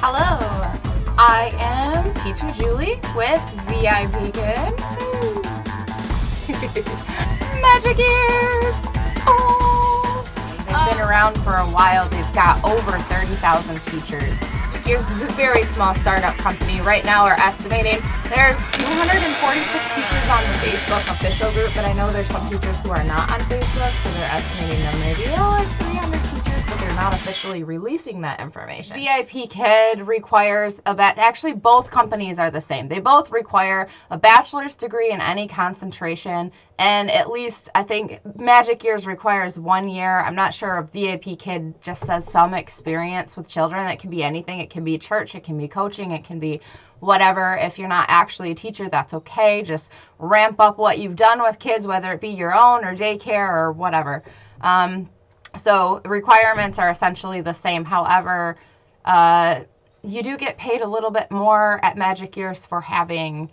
Hello, I am Teacher Julie with VIP Kid. Magic ears! Oh! They've been around for a while. They've got over 30,000 teachers. Magic Ears is a very small startup company. Right now we're estimating there's 246 teachers on the Facebook official group, but I know there's some teachers who are not on Facebook, so they're estimating them maybe like 300 teachers, but they're not officially releasing that information. VIP Kid requires actually both companies are the same. They both require a bachelor's degree in any concentration, and at least I think Magic Ears requires 1 year. I'm not sure if VIP Kid just says some experience with children. It can be anything. It can be church, it can be coaching, it can be whatever. If you're not actually a teacher, that's okay. Just ramp up what you've done with kids, whether it be your own or daycare or whatever. So requirements are essentially the same. However, you do get paid a little bit more at Magic Ears for having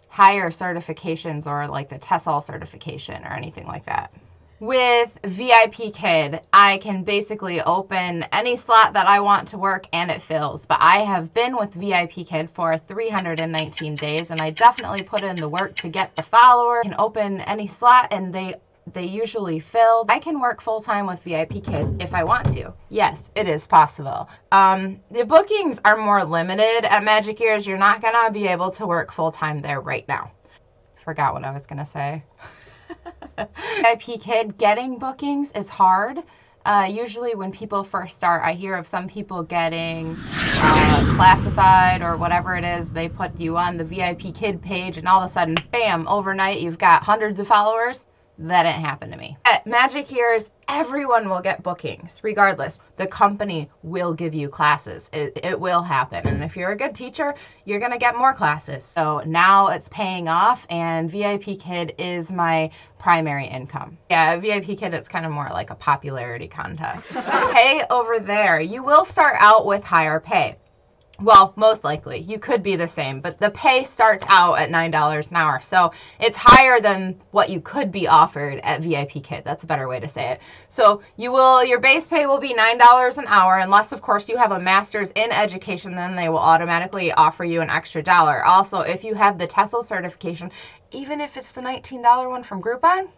higher certifications or like the TESOL certification or anything like that. With VIP Kid, I can basically open any slot that I want to work and it fills. But I have been with VIP Kid for 319 days and I definitely put in the work to get the follower. I can open any slot and they usually fill. I can work full-time with VIP Kid if I want to. Yes, it is possible. The bookings are more limited at Magic Ears. You're not gonna be able to work full-time there right now. Forgot what I was gonna say. VIP Kid, getting bookings is hard. Usually when people first start, I hear of some people getting classified or whatever it is. They put you on the VIP Kid page and all of a sudden, bam, overnight you've got hundreds of followers. That didn't happen to me. At Magic Ears, everyone will get bookings, regardless. The company will give you classes. It will happen. And if you're a good teacher, you're going to get more classes. So now it's paying off, and VIP Kid is my primary income. Yeah, VIP Kid, it's kind of more like a popularity contest. Pay over there. You will start out with higher pay. Well, most likely. You could be the same, but the pay starts out at $9 an hour. So it's higher than what you could be offered at VIP Kid. That's a better way to say it. So your base pay will be $9 an hour, unless, of course, you have a master's in education, then they will automatically offer you an extra dollar. Also, if you have the TESOL certification, even if it's the $19 one from Groupon,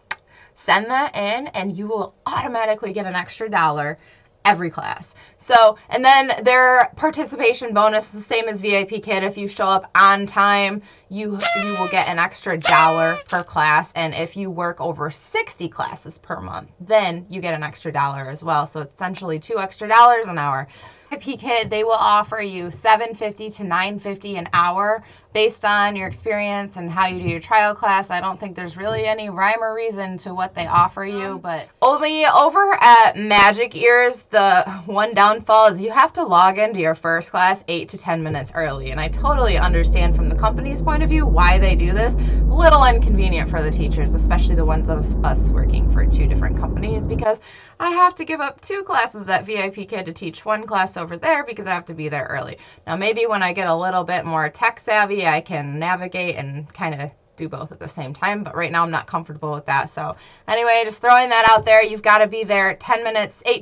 send that in and you will automatically get an extra dollar every class. So, and then their participation bonus is the same as VIP Kid. If you show up on time, you will get an extra dollar per class. And if you work over 60 classes per month, then you get an extra dollar as well. So it's essentially $2 extra an hour. VIP Kid, they will offer you $7.50 to $9.50 an hour based on your experience and how you do your trial class. I don't think there's really any rhyme or reason to what they offer you, but only over at Magic Ears, the one downfall is you have to log into your first class 8 to 10 minutes early, and I totally understand from the company's point of view why they do this. A little inconvenient for the teachers, especially the ones of us working for 2 different companies, because I have to give up 2 classes at VIP Kid to teach 1 class over there because I have to be there early. Now maybe when I get a little bit more tech savvy, I can navigate and kind of do both at the same time, but right now I'm not comfortable with that. So anyway, just throwing that out there, you've got to be there 8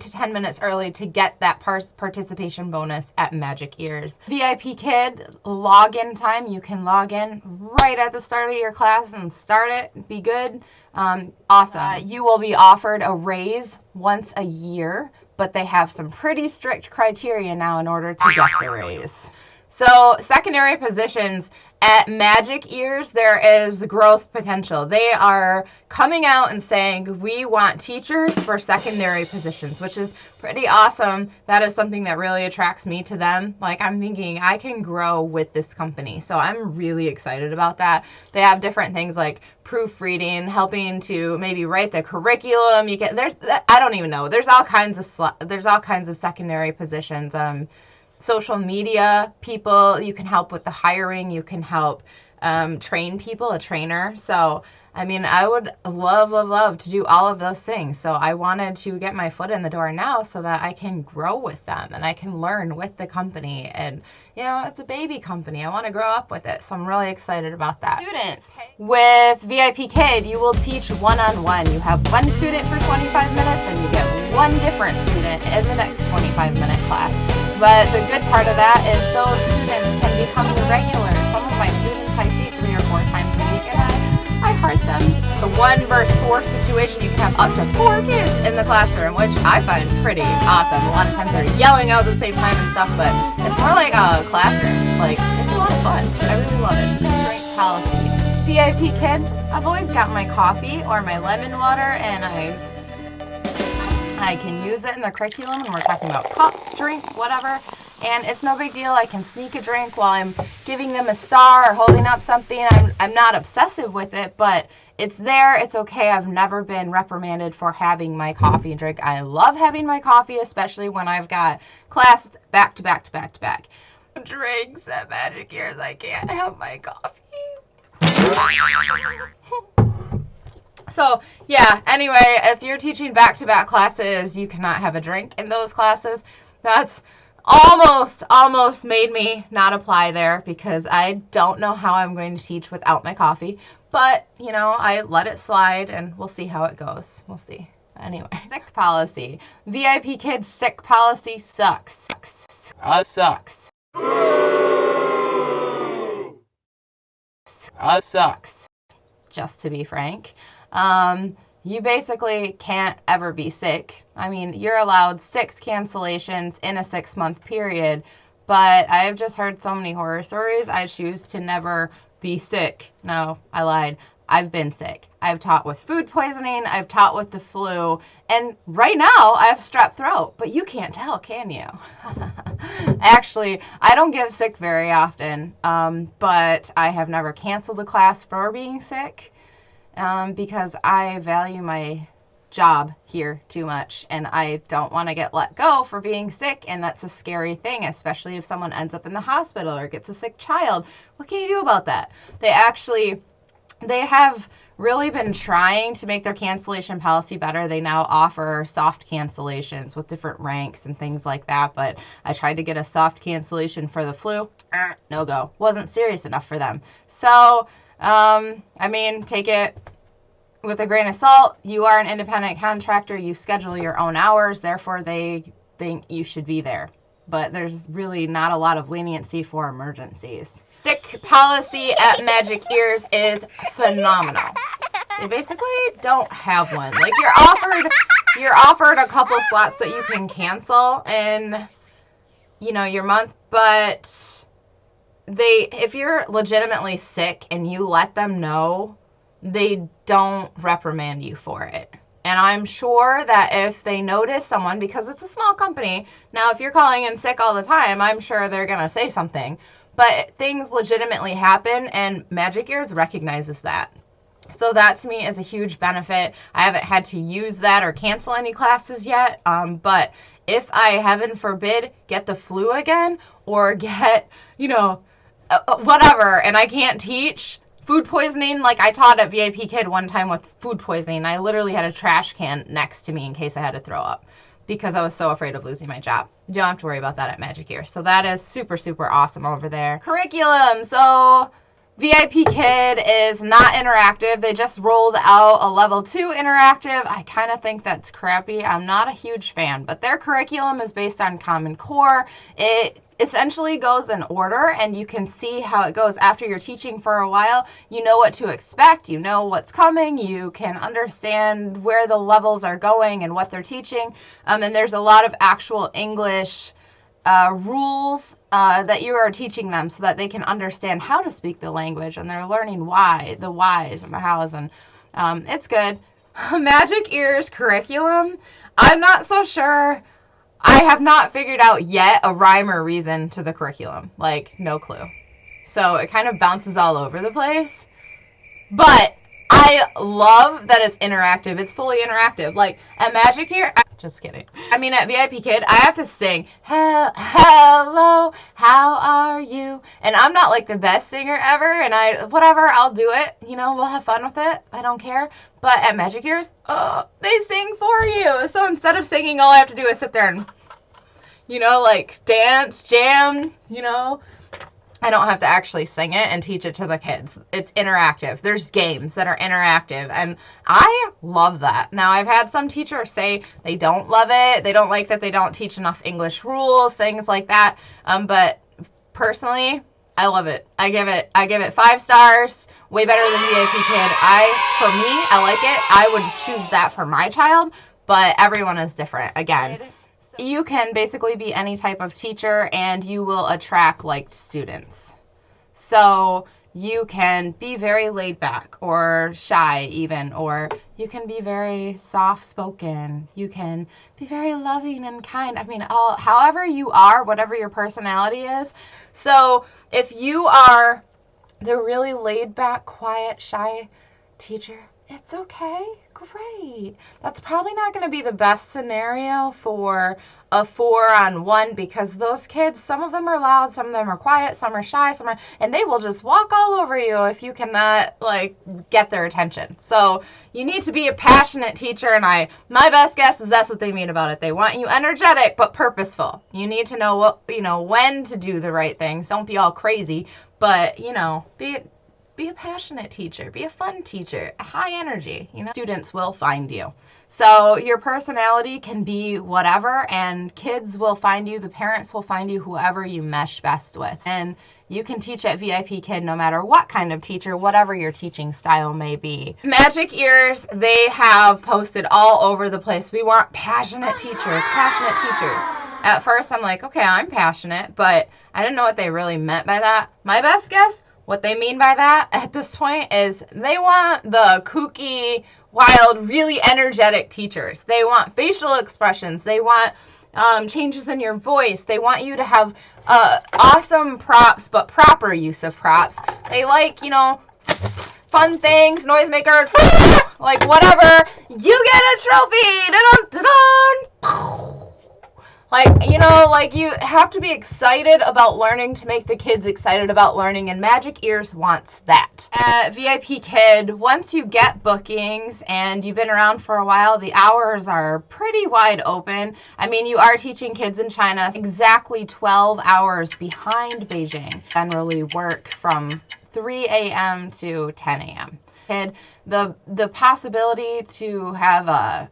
to 10 minutes early to get that participation bonus at Magic Ears. VIP Kid, login time, you can log in right at the start of your class and start it, be good. Awesome. You will be offered a raise once a year, but they have some pretty strict criteria now in order to get the raise. So secondary positions at Magic Ears, there is growth potential. They are coming out and saying, we want teachers for secondary positions, which is pretty awesome. That is something that really attracts me to them. Like, I'm thinking I can grow with this company. So I'm really excited about that. They have different things like proofreading, helping to maybe write the curriculum. I don't even know. There's all kinds of secondary positions. Social media people, you can help with the hiring, you can help train people, a trainer. So I mean, I would love to do all of those things. So I wanted to get my foot in the door now so that I can grow with them and I can learn with the company. And, you know, it's a baby company. I want to grow up with it. So I'm really excited about that. Students, with VIP Kid, you will teach one-on-one. You have one student for 25 minutes and you get one different student in the next 25-minute class. But the good part of that is those students can become your regulars. Some of my students I see 3 or 4 times a week, and I heart them. The 1 versus 4 situation, you can have up to 4 kids in the classroom, which I find pretty awesome. A lot of times they're yelling out at the same time and stuff, but it's more like a classroom. Like, it's a lot of fun. I really love it. Drink policy. VIP Kid, I've always got my coffee or my lemon water, and I can use it in the curriculum when we're talking about cup, drink, whatever. And it's no big deal. I can sneak a drink while I'm giving them a star or holding up something. I'm not obsessive with it, but it's there. It's okay. I've never been reprimanded for having my coffee and drink. I love having my coffee, especially when I've got class back to back to back to back. Drinks at Magic Ears. I can't have my coffee. So, yeah, anyway, if you're teaching back-to-back classes, you cannot have a drink in those classes. That's almost made me not apply there because I don't know how I'm going to teach without my coffee. But, you know, I let it slide, and we'll see how it goes. We'll see. Anyway, sick policy. VIP Kids sick policy sucks. Sucks. Sucks. Just to be frank. You basically can't ever be sick. I mean, you're allowed 6 cancellations in a 6-month period, but I've just heard so many horror stories. I choose to never be sick. No, I lied. I've been sick. I've taught with food poisoning. I've taught with the flu. And right now, I have strep throat. But you can't tell, can you? Actually, I don't get sick very often, but I have never canceled a class for being sick. Because I value my job here too much and I don't want to get let go for being sick, and that's a scary thing, especially if someone ends up in the hospital or gets a sick child. What can you do about that? They have really been trying to make their cancellation policy better. They now offer soft cancellations with different ranks and things like that, but I tried to get a soft cancellation for the flu. No go. Wasn't serious enough for them. So I mean, take it with a grain of salt. You are an independent contractor. You schedule your own hours. Therefore, they think you should be there. But there's really not a lot of leniency for emergencies. Sick policy at Magic Ears is phenomenal. They basically don't have one. Like, you're offered a couple slots that you can cancel in, you know, your month, but if you're legitimately sick and you let them know, they don't reprimand you for it. And I'm sure that if they notice someone, because it's a small company, now if you're calling in sick all the time, I'm sure they're going to say something. But things legitimately happen, and Magic Ears recognizes that. So that to me is a huge benefit. I haven't had to use that or cancel any classes yet, but if I, heaven forbid, get the flu again or get, you know, whatever, and I can't teach, food poisoning, like I taught at VIP Kid one time with food poisoning. I literally had a trash can next to me in case I had to throw up because I was so afraid of losing my job. You don't have to worry about that at Magic Ear. So that is super, super awesome over there. Curriculum. So VIP Kid is not interactive. They just rolled out a level 2 interactive. I kind of think that's crappy. I'm not a huge fan, but their curriculum is based on Common Core. It essentially goes in order, and you can see how it goes after you're teaching for a while. You know what to expect. You know what's coming. You can understand where the levels are going and what they're teaching. And there's a lot of actual English rules that you are teaching them so that they can understand how to speak the language, and they're learning the whys and the hows, and it's good. Magic Ears curriculum, I'm not so sure. I have not figured out yet a rhyme or reason to the curriculum. Like, no clue. So it kind of bounces all over the place. But I love that it's interactive. It's fully interactive. Like at Magic here, just kidding. I mean, at VIP Kid, I have to sing, hello, how are you? And I'm not like the best singer ever, and I'll do it. You know, we'll have fun with it. I don't care. But at Magic Ears, they sing for you. So instead of singing, all I have to do is sit there and, you know, like dance, jam, you know. I don't have to actually sing it and teach it to the kids. It's interactive. There's games that are interactive, and I love that. Now, I've had some teachers say they don't love it. They don't like that they don't teach enough English rules, things like that. But personally, I love it. I give it 5 stars. Way better than VIP Kid. For me, I like it. I would choose that for my child, but everyone is different. Again, you can basically be any type of teacher and you will attract liked students. So you can be very laid back or shy even, or you can be very soft spoken. You can be very loving and kind. I mean, however you are, whatever your personality is. So if you are the really laid back, quiet, shy teacher, it's okay. Great. That's probably not going to be the best scenario for a 4-on-1 because those kids, some of them are loud, some of them are quiet, some are shy, and they will just walk all over you if you cannot like get their attention. So you need to be a passionate teacher, and my best guess is that's what they mean about it. They want you energetic but purposeful. You need to know when to do the right things. Don't be all crazy, but be a passionate teacher, be a fun teacher, high energy, Students will find you. So your personality can be whatever, and kids will find you, the parents will find you, whoever you mesh best with. And you can teach at VIP Kid no matter what kind of teacher, whatever your teaching style may be. Magic Ears, they have posted all over the place. We want passionate teachers, passionate teachers. At first I'm like, okay, I'm passionate, but I didn't know what they really meant by that. My best guess, what they mean by that at this point is they want the kooky, wild, really energetic teachers. They want facial expressions. They want changes in your voice. They want you to have awesome props, but proper use of props. They like, fun things, noisemakers, like whatever. You get a trophy. Da-dun-da-dun. Like you have to be excited about learning to make the kids excited about learning, and Magic Ears wants that. At VIP Kid, once you get bookings and you've been around for a while, the hours are pretty wide open. I mean, you are teaching kids in China exactly 12 hours behind Beijing. Generally work from 3 a.m. to 10 a.m. Kid, the possibility to have a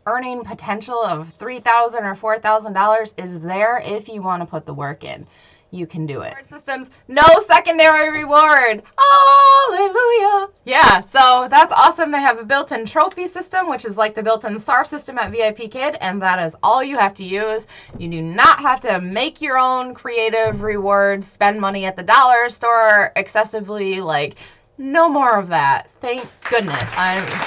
earning potential of $3,000 or $4,000 is there if you want to put the work in. You can do it. Systems, no secondary reward. Hallelujah. Yeah, so that's awesome. They have a built-in trophy system, which is like the built-in star system at VIP Kid, and that is all you have to use. You do not have to make your own creative rewards, spend money at the dollar store excessively, no more of that. Thank goodness.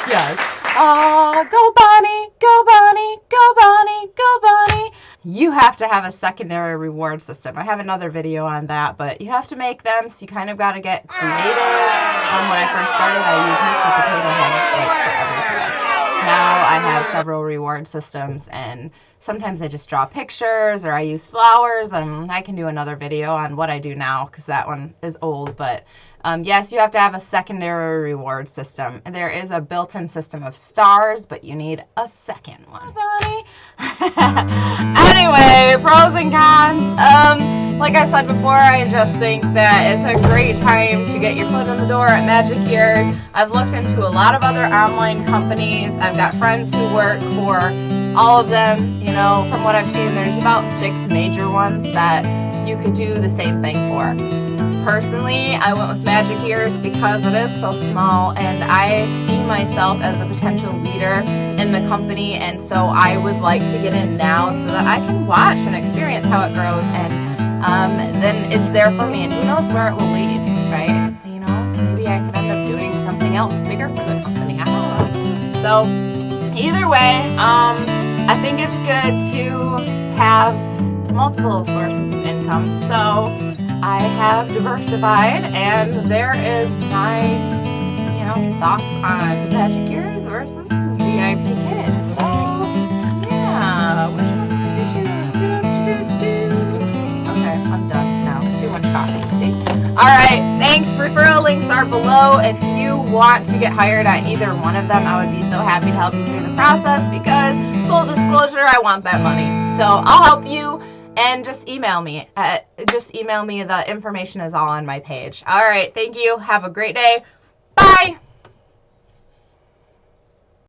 Yes. Go Bonnie, go Bonnie, go Bonnie, go Bonnie. You have to have a secondary reward system. I have another video on that, but you have to make them, so you kind of got to get creative. When I first started, I used Mr. Potato Head for everything. Now I have several reward systems, and sometimes I just draw pictures or I use flowers, and I can do another video on what I do now because that one is old, but yes, you have to have a secondary reward system. There is a built-in system of stars, but you need a second one. Anyway, pros and cons. Like I said before, I just think that it's a great time to get your foot in the door at Magic Ears. I've looked into a lot of other online companies. I've got friends who work for all of them. From what I've seen, there's about 6 major ones that you could do the same thing for. Personally, I went with Magic Ears because it is so small, and I see myself as a potential leader in the company, and so I would like to get in now so that I can watch and experience how it grows, and then it's there for me, and who knows where it will lead, right? Maybe I could end up doing something else bigger for the company. I don't know. So either way, I think it's good to have multiple sources of income. So I have diversified, and there is my thoughts on Magic Ears versus VIP Kids. So, yeah, which one did you do? Okay, I'm done now. Too much coffee. See? All right, thanks. Referral links are below. If you want to get hired at either one of them, I would be so happy to help you through the process because, full disclosure, I want that money. So I'll help you, and just email me. The information is all on my page. All right, thank you. Have a great day. Bye.